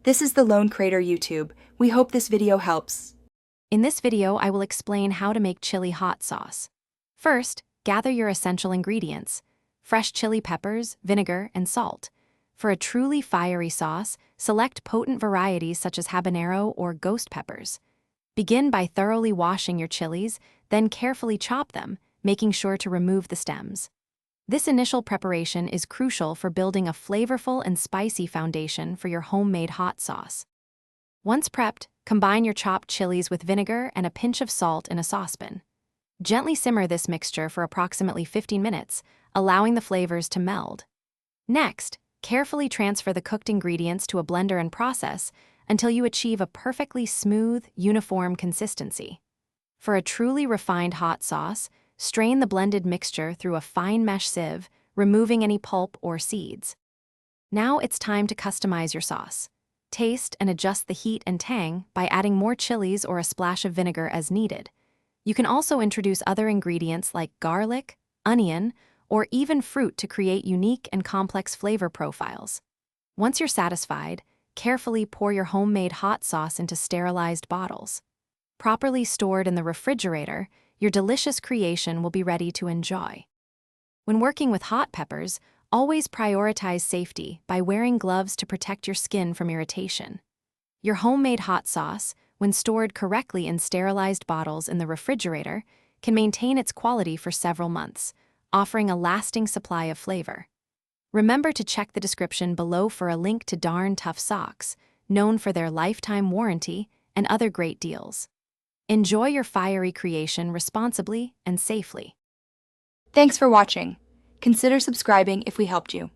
This is the Lone Crater YouTube. We hope this video helps. In this video, I will explain how to make chili hot sauce. First, gather your essential ingredients: fresh chili peppers, vinegar, and salt. For a truly fiery sauce, select potent varieties such as habanero or ghost peppers. Begin by thoroughly washing your chilies, then carefully chop them, making sure to remove the stems. This initial preparation is crucial for building a flavorful and spicy foundation for your homemade hot sauce. Once prepped, combine your chopped chilies with vinegar and a pinch of salt in a saucepan. Gently simmer this mixture for approximately 15 minutes, allowing the flavors to meld. Next, carefully transfer the cooked ingredients to a blender and process until you achieve a perfectly smooth, uniform consistency. For a truly refined hot sauce, strain the blended mixture through a fine mesh sieve, removing any pulp or seeds. Now it's time to customize your sauce. Taste and adjust the heat and tang by adding more chilies or a splash of vinegar as needed. You can also introduce other ingredients like garlic, onion, or even fruit to create unique and complex flavor profiles. Once you're satisfied, carefully pour your homemade hot sauce into sterilized bottles. Properly stored in the refrigerator, your delicious creation will be ready to enjoy. When working with hot peppers, always prioritize safety by wearing gloves to protect your skin from irritation. Your homemade hot sauce, when stored correctly in sterilized bottles in the refrigerator, can maintain its quality for several months, offering a lasting supply of flavor. Remember to check the description below for a link to Darn Tough Socks, known for their lifetime warranty and other great deals. Enjoy your fiery creation responsibly and safely. Thanks for watching. Consider subscribing if we helped you.